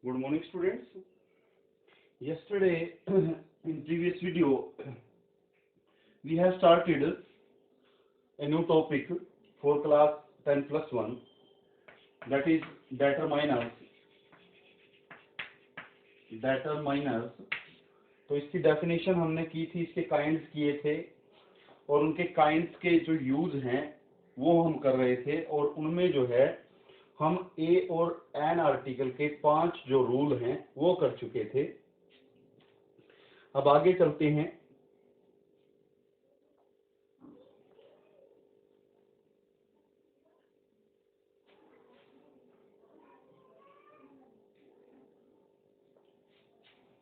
Good morning, students. Yesterday, in previous video, we have started a new topic for class 10 plus 1, that is determiners. तो इसकी definition हमने की थी, इसके kinds किए थे और उनके काइंड्स के जो यूज हैं वो हम कर रहे थे, और उनमें जो है हम ए और एन आर्टिकल के 5 जो रूल हैं वो कर चुके थे। अब आगे चलते हैं।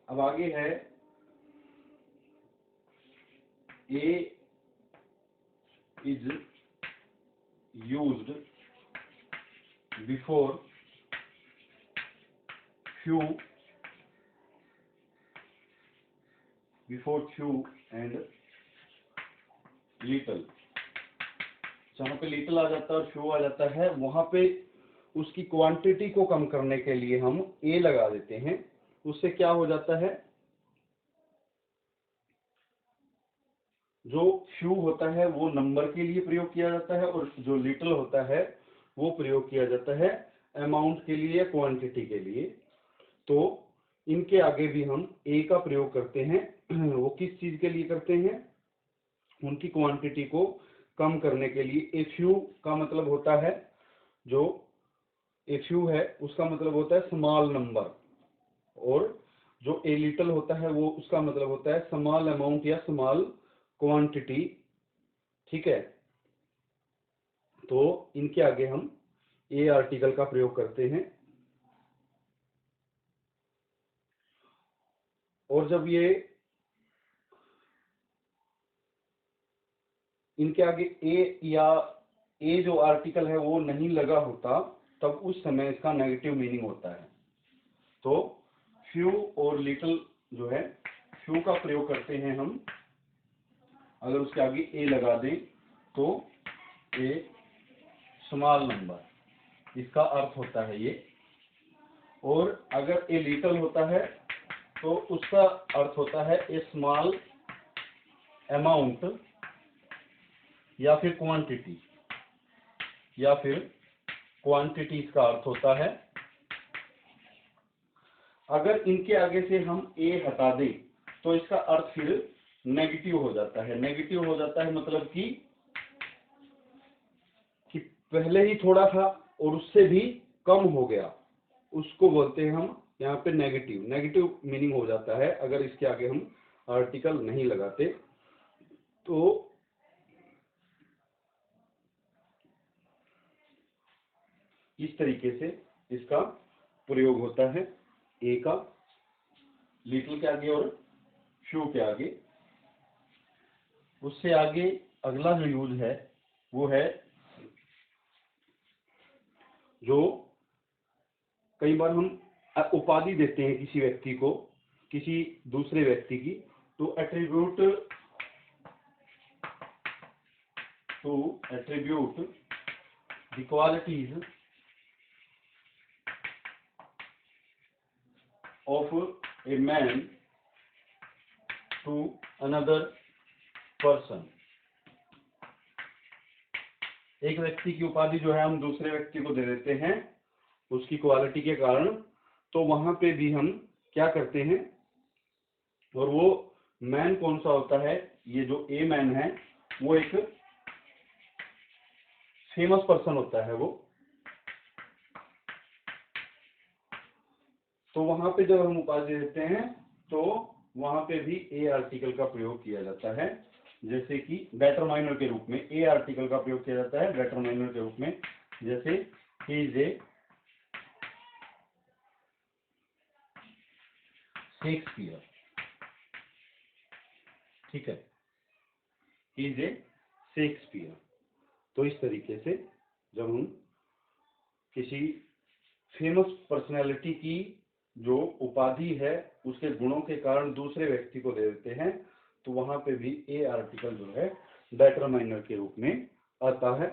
अब आगे है a is used before few and little. जहां पे लिटल आ जाता है और फ्यू आ जाता है, वहां पे उसकी क्वांटिटी को कम करने के लिए हम ए लगा देते हैं। उससे क्या हो जाता है, जो फ्यू होता है वो नंबर के लिए प्रयोग किया जाता है और जो लिटल होता है वो प्रयोग किया जाता है अमाउंट के लिए, क्वांटिटी के लिए। तो इनके आगे भी हम ए का प्रयोग करते हैं। वो किस चीज के लिए करते हैं? उनकी क्वांटिटी को कम करने के लिए। ए फ्यू का मतलब होता है, जो ए फ्यू है उसका मतलब होता है स्मॉल नंबर, और जो ए लिटल होता है वो उसका मतलब होता है स्मॉल अमाउंट या स्मॉल क्वांटिटी। ठीक है, तो इनके आगे हम ए आर्टिकल का प्रयोग करते हैं। और जब ये इनके आगे ए या ए जो आर्टिकल है वो नहीं लगा होता, तब उस समय इसका नेगेटिव मीनिंग होता है। तो फ्यू और लिटल जो है, फ्यू का प्रयोग करते हैं हम अगर उसके आगे ए लगा दें तो ए स्मॉल नंबर, इसका अर्थ होता है ये। और अगर ए लिटल होता है तो उसका अर्थ होता है ए स्मॉल अमाउंट या फिर क्वांटिटी, इसका अर्थ होता है। अगर इनके आगे से हम ए हटा दें तो इसका अर्थ फिर नेगेटिव हो जाता है। नेगेटिव हो जाता है मतलब कि पहले ही थोड़ा था और उससे भी कम हो गया, उसको बोलते हैं हम यहाँ पे नेगेटिव मीनिंग हो जाता है अगर इसके आगे हम आर्टिकल नहीं लगाते। तो इस तरीके से इसका प्रयोग होता है ए का लिटिल के आगे और फ्यू के आगे। उससे आगे अगला जो यूज है वो है, जो कई बार हम उपाधि देते हैं किसी व्यक्ति को, किसी दूसरे व्यक्ति की, to attribute the qualities of a man to another person. एक व्यक्ति की उपाधि जो है हम दूसरे व्यक्ति को दे देते हैं उसकी क्वालिटी के कारण। तो वहां पे भी हम क्या करते हैं, और वो मैन कौन सा होता है? ये जो ए मैन है वो एक फेमस पर्सन होता है वो। तो वहां पे जब हम उपाधि देते हैं तो वहां पे भी ए आर्टिकल का प्रयोग किया जाता है। जैसे कि डेटरमाइनर के रूप में ए आर्टिकल का प्रयोग किया जाता है डेटरमाइनर के रूप में। जैसे ही इज ए शेक्सपियर। ठीक है, ही इज ए शेक्सपियर। तो इस तरीके से जब हम किसी फेमस पर्सनैलिटी की जो उपाधि है उसके गुणों के कारण दूसरे व्यक्ति को दे देते हैं, तो वहां पे भी ए आर्टिकल जो है डेटरमाइनर के रूप में आता है।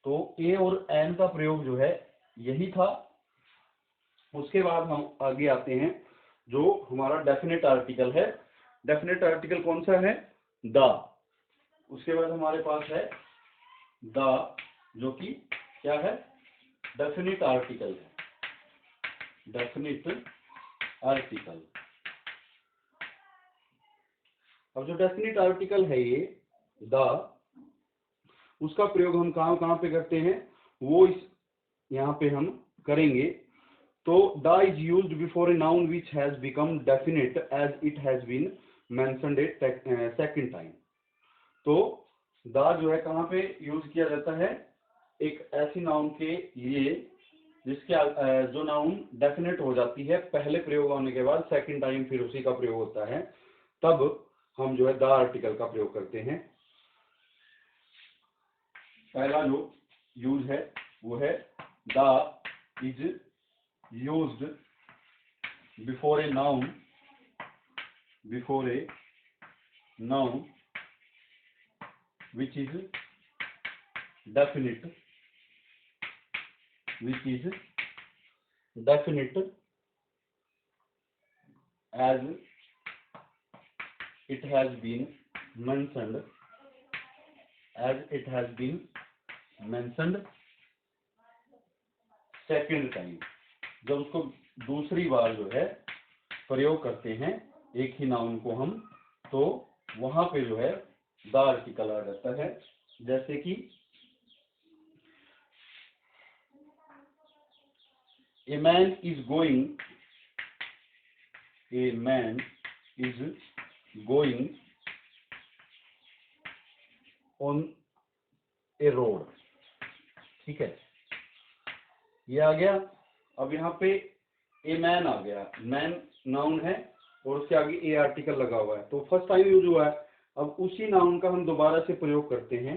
तो ए और एन का प्रयोग जो है यही था उसके बाद हम आगे आते हैं, जो हमारा डेफिनेट आर्टिकल है। डेफिनेट आर्टिकल कौन सा है? द। उसके बाद हमारे पास है द, जो कि क्या है? डेफिनेट आर्टिकल है। Definite article. अब जो डेफिनेट आर्टिकल है ये द, उसका प्रयोग हम कहाँ कहाँ पे करते हैं, वो इस यहाँ पे हम करेंगे। तो the is used before a noun which has become definite as it has been mentioned a second time. तो द जो है कहाँ पे यूज किया जाता है? एक ऐसी नाउन के लिए जिसके जो नाउन डेफिनेट हो जाती है पहले प्रयोग होने के बाद, सेकंड टाइम फिर उसी का प्रयोग होता है, तब हम जो है द आर्टिकल का प्रयोग करते हैं। पहला जो यूज है वो है the is used before a noun, which is definite, as it has been mentioned, second time। जब उसको दूसरी बार जो है प्रयोग करते हैं एक ही नाउन को हम, तो वहां पे जो है द आर्टिकल आ जाता है। जैसे कि a man is going on A road. ठीक है, ये आ गया। अब यहाँ पे ए मैन आ गया, मैन नाउन है और उसके आगे ए आर्टिकल लगा हुआ है, तो फर्स्ट टाइम यूज हुआ है। अब उसी नाउन का हम दोबारा से प्रयोग करते हैं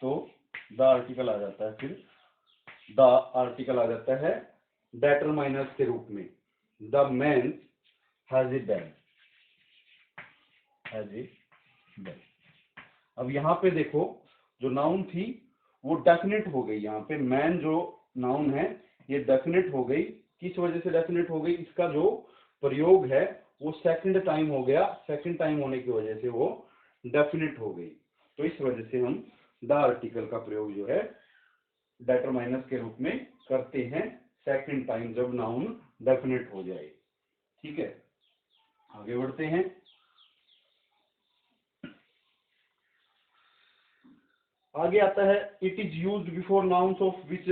तो द आर्टिकल आ जाता है। फिर द आर्टिकल आ जाता है डेटरमाइनर के रूप में। The man has a bed. अब यहाँ पे देखो, जो नाउन थी वो डेफिनेट हो गई। यहाँ पे मैन जो नाउन है ये डेफिनेट हो गई। किस वजह से डेफिनेट हो गई? इसका जो प्रयोग है वो सेकंड टाइम हो गया, सेकंड टाइम होने की वजह से वो डेफिनेट हो गई। तो इस वजह से हम द आर्टिकल का प्रयोग जो है डेटरमाइनर के रूप में करते हैं सेकंड टाइम, जब नाउन डेफिनेट हो जाए। ठीक है, आगे बढ़ते हैं। आगे आता है it is used before nouns of which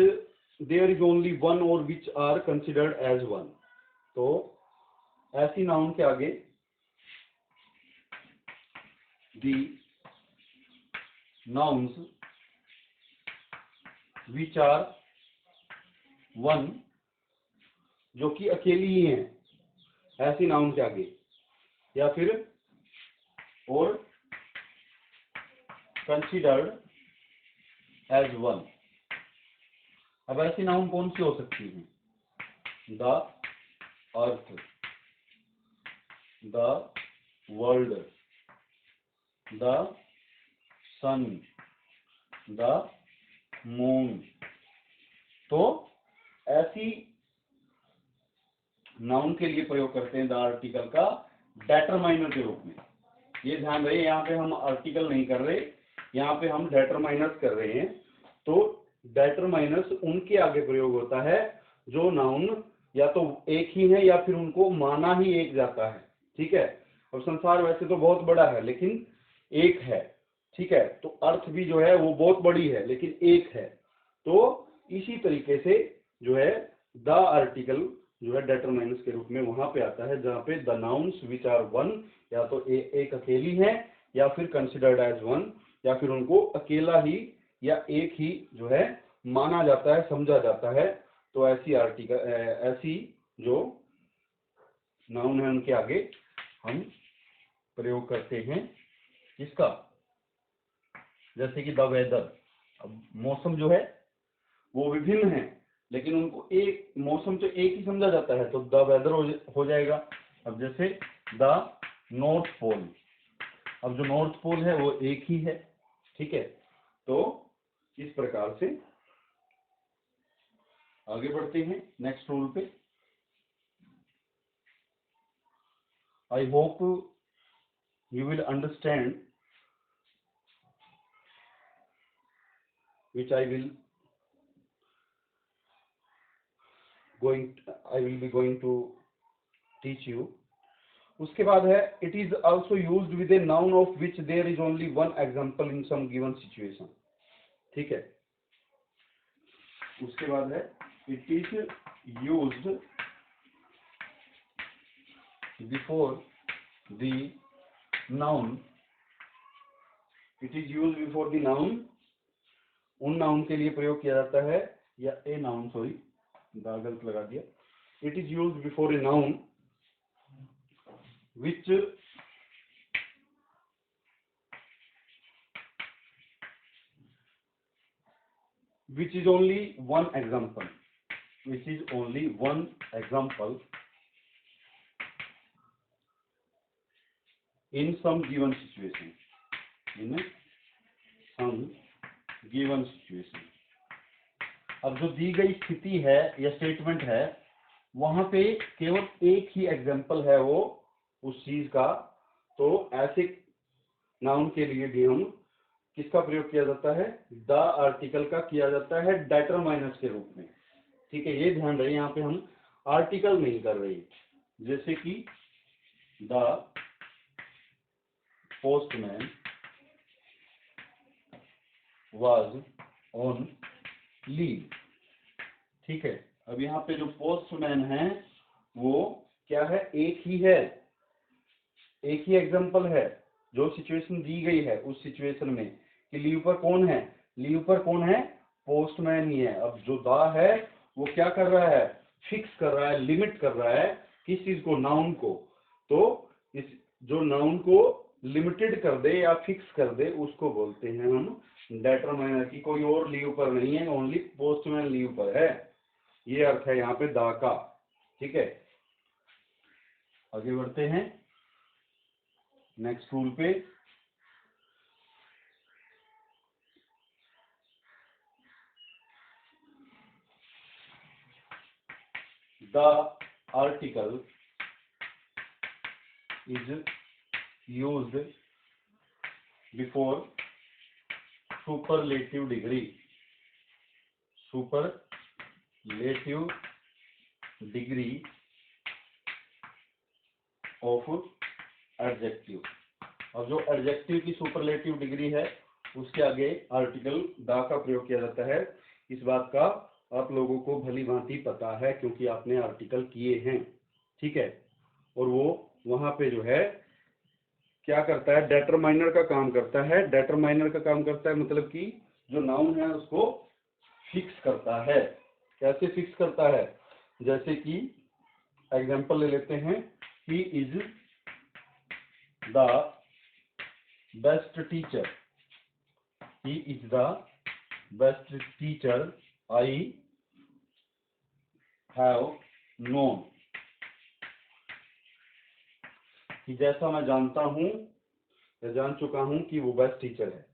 there is only one और which are considered as one. तो ऐसी नाउन के आगे the nouns which are one, जो कि अकेली ही हैं, ऐसी नाउन के आगे, या फिर और कंसिडर्ड एज वन। अब ऐसी नाउन कौन सी हो सकती है? The earth, the world, the sun, the moon. तो ऐसी नाउन के लिए प्रयोग करते हैं द आर्टिकल का डेटरमाइनर के रूप में। ये ध्यान रहे, यहाँ पे हम आर्टिकल नहीं कर रहे, यहाँ पे हम डेटरमाइनर्स कर रहे हैं। तो डेटरमाइनर्स उनके आगे प्रयोग होता है जो नाउन या तो एक ही है या फिर उनको माना ही एक जाता है। ठीक है, अब संसार वैसे तो बहुत बड़ा है लेकिन एक है। ठीक है, तो अर्थ भी जो है वो बहुत बड़ी है लेकिन एक है। तो इसी तरीके से जो है द आर्टिकल जो है डेटरमाइनर्स के रूप में वहां पे आता है जहां पे the nouns which are one, या तो एक अकेली है या फिर कंसिडर्ड एज वन, या फिर उनको अकेला ही या एक ही जो है माना जाता है, समझा जाता है। तो ऐसी आर्टिकल, ऐसी जो नाउन है उनके आगे हम प्रयोग करते हैं इसका। जैसे कि द वेदर। अब मौसम जो है वो विभिन्न है लेकिन उनको एक मौसम तो एक ही समझा जाता है, तो द वेदर हो जाएगा। अब जैसे द नॉर्थ पोल, अब जो नॉर्थ पोल है वो एक ही है। ठीक है, तो इस प्रकार से आगे बढ़ते हैं नेक्स्ट रूल पे। I hope you will understand which I will be going to teach you. उसके बाद है it is also used with a noun of which there is only one example in some given situation. ठीक है, उसके बाद है it is used before the noun. It is used before the noun. उन noun के लिए प्रयोग किया जाता है, या ए नाउन, सॉरी गलत लगा दिया। It is used before a noun which is only one example, in some given situation, given situation. अब जो दी गई स्थिति है या स्टेटमेंट है, वहां पे केवल एक ही एग्जाम्पल है वो उस चीज का, तो ऐसे नाउन के लिए भी हम किसका प्रयोग किया जाता है, द आर्टिकल का किया जाता है डिटरमाइनर के रूप में। ठीक है, ये ध्यान रहे, यहाँ पे हम आर्टिकल नहीं कर रहे। जैसे कि the postman was on leave. ठीक है, अब यहाँ पे जो पोस्टमैन है वो क्या है, एक ही है, एक ही एग्जांपल है। जो सिचुएशन दी गई है उस सिचुएशन में कि लीव पर कौन है, पोस्टमैन ही है। अब जो दा है वो क्या कर रहा है, फिक्स कर रहा है, लिमिट कर रहा है किस चीज को, नाउन को। तो इस जो नाउन को लिमिटेड कर दे या फिक्स कर दे उसको बोलते हैं हम डिटरमाइनर। की कोई और लीव पर नहीं है, ओनली पोस्टमैन लीव पर है, ये अर्थ है यहाँ पे दा का। ठीक है, आगे बढ़ते हैं नेक्स्ट रूल पे। The article is used before superlative degree of adjective. अब जो एडजेक्टिव की सुपरलेटिव डिग्री है उसके आगे आर्टिकल द का प्रयोग किया जाता है। इस बात का आप लोगों को भली भांति पता है क्योंकि आपने आर्टिकल किए हैं। ठीक है, और वो वहां पे जो है क्या करता है, डिटरमाइनर का काम करता है। मतलब कि जो नाउन है उसको फिक्स करता है। कैसे फिक्स करता है, जैसे कि एग्जांपल ले लेते हैं, he is the best teacher I have known. कि जैसा मैं जानता हूं या जान चुका हूं कि वो बेस्ट टीचर है।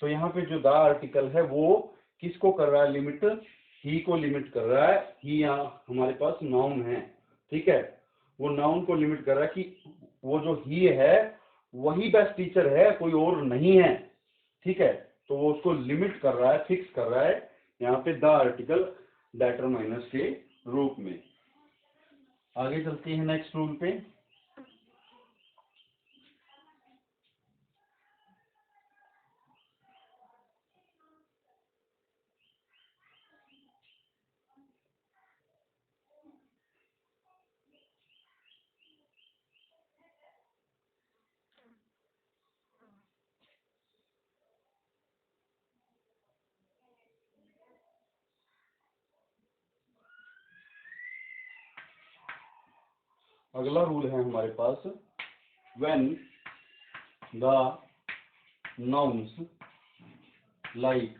तो यहाँ पे जो द आर्टिकल है वो किसको कर रहा है, लिमिट, ही को लिमिट कर रहा है। ही यहाँ हमारे पास नाउन है। ठीक है, वो नाउन को लिमिट कर रहा है कि वो जो ही है वही बेस्ट टीचर है, कोई और नहीं है। ठीक है, तो वो उसको लिमिट कर रहा है, फिक्स कर रहा है यहाँ पे द आर्टिकल डिटरमाइनर के रूप में। आगे चलते हैं नेक्स्ट रूल पे। अगला रूल है हमारे पास, when the nouns like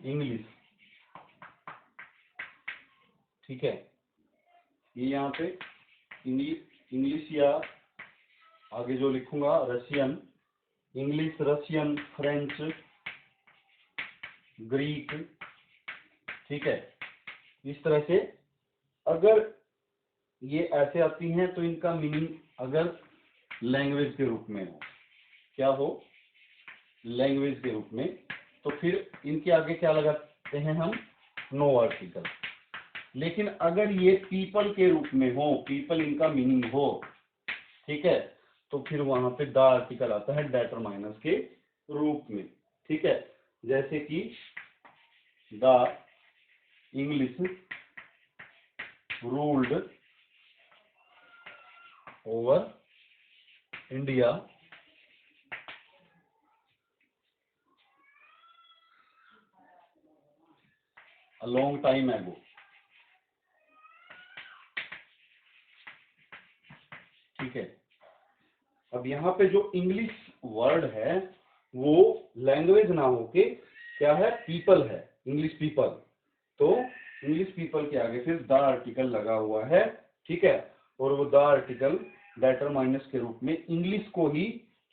English. ठीक है, ये यहाँ पे इंग्लिश या आगे जो लिखूंगा रशियन, इंग्लिश, फ्रेंच, ग्रीक। ठीक है, इस तरह से अगर ये ऐसे आती हैं तो इनका मीनिंग अगर लैंग्वेज के रूप में हो, क्या हो, लैंग्वेज के रूप में, तो फिर इनके आगे क्या लगाते हैं हम, नो आर्टिकल। लेकिन अगर ये पीपल के रूप में हो, पीपल इनका मीनिंग हो, ठीक है, तो फिर वहां पे द आर्टिकल आता है डेटरमाइनर के रूप में। ठीक है, जैसे कि the English ruled over India a long time एगो। ठीक है, अब यहाँ पे जो इंग्लिश वर्ड है वो लैंग्वेज ना होके क्या है, पीपल है, इंग्लिश पीपल। तो इंग्लिश पीपल के आगे फिर द आर्टिकल लगा हुआ है। ठीक है, और वो द आर्टिकल डेटरमाइनर्स के रूप में इंग्लिश को ही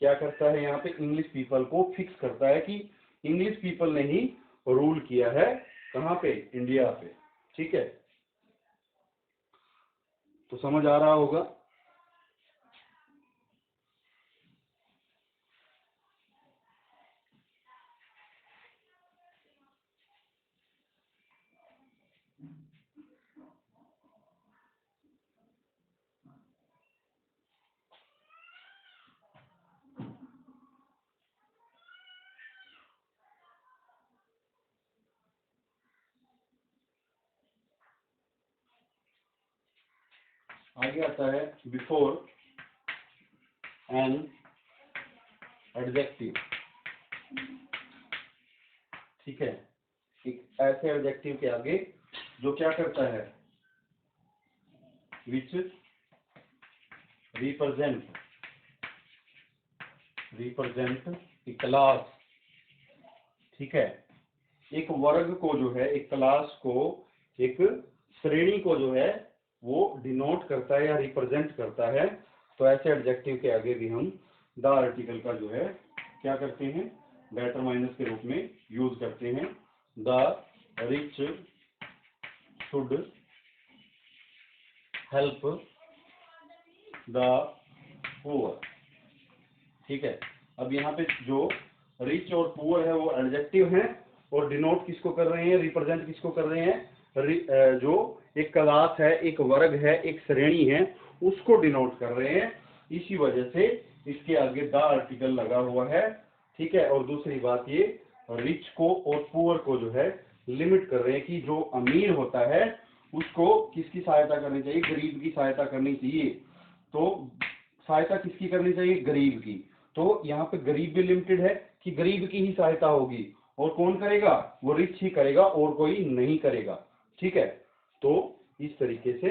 क्या करता है, यहाँ पे इंग्लिश पीपल को फिक्स करता है कि इंग्लिश पीपल ने ही रूल किया है, कहाँ पे, इंडिया पे। ठीक है, तो समझ आ रहा होगा। आगे आता है बिफोर एन एडजेक्टिव। ठीक है, एक ऐसे एडजेक्टिव के आगे जो क्या करता है, विच रिप्रेजेंट ए क्लास। ठीक है, एक वर्ग को जो है, एक क्लास को, एक श्रेणी को जो है वो डिनोट करता है या रिप्रेजेंट करता है। तो ऐसे एडजेक्टिव के आगे भी हम द आर्टिकल का जो है क्या करते हैं, डेटरमाइनर्स के रूप में यूज करते हैं। The rich should help the poor. ठीक है, अब यहाँ पे जो रिच और पुअर है वो एडजेक्टिव हैं, और डिनोट किसको कर रहे हैं, रिप्रेजेंट किसको कर रहे हैं, जो एक क्लास है, एक वर्ग है, एक श्रेणी है, उसको डिनोट कर रहे हैं। इसी वजह से इसके आगे द आर्टिकल लगा हुआ है। ठीक है, और दूसरी बात ये रिच को और पुअर को जो है लिमिट कर रहे हैं कि जो अमीर होता है उसको किसकी सहायता करनी चाहिए, गरीब की सहायता करनी चाहिए। तो सहायता किसकी करनी चाहिए, गरीब की। तो यहाँ पे गरीब भी लिमिटेड है कि गरीब की ही सहायता होगी, और कौन करेगा, वो रिच ही करेगा और कोई नहीं करेगा। ठीक है, तो इस तरीके से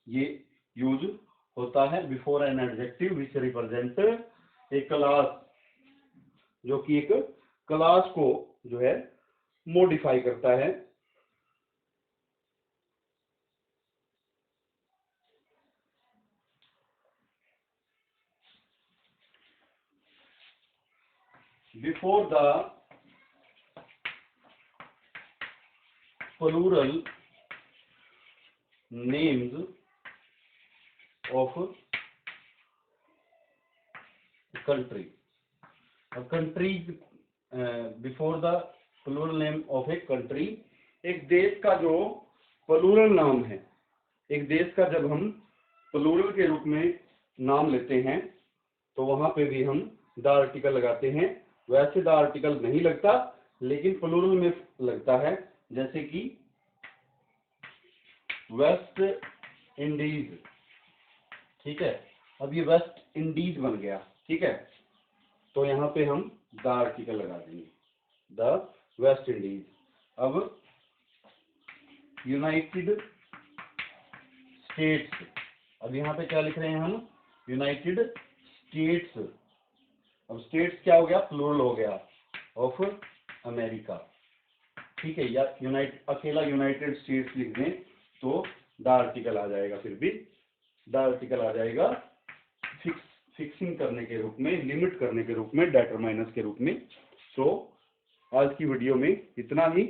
ये यूज होता है before an adjective which represent a class, जो कि एक क्लास को जो है मॉडिफाई करता है। Before the plural names of country, countries, before the plural name of a country, एक देश का जो प्लूरल नाम है, एक देश का जब हम प्लूरल के रूप में नाम लेते हैं तो वहां पे भी हम द आर्टिकल लगाते हैं। वैसे द आर्टिकल नहीं लगता, लेकिन प्लूरल में लगता है, जैसे कि वेस्ट इंडीज। ठीक है, अब ये वेस्ट इंडीज बन गया। ठीक है, तो यहाँ पे हम द आर्टिकल लगा देंगे, द वेस्ट इंडीज। अब यूनाइटेड स्टेट्स, अब यहाँ पे क्या लिख रहे हैं हम, यूनाइटेड स्टेट्स। अब स्टेट्स क्या हो गया, प्लूरल हो गया, ऑफ अमेरिका। ठीक है, या अकेला यूनाइटेड स्टेट्स लिख दें तो द आर्टिकल आ जाएगा, फिर भी द आर्टिकल आ जाएगा फिक्सिंग करने के रूप में, लिमिट करने के रूप में, डेटरमाइनर्स के रूप में। तो आज की वीडियो में इतना ही।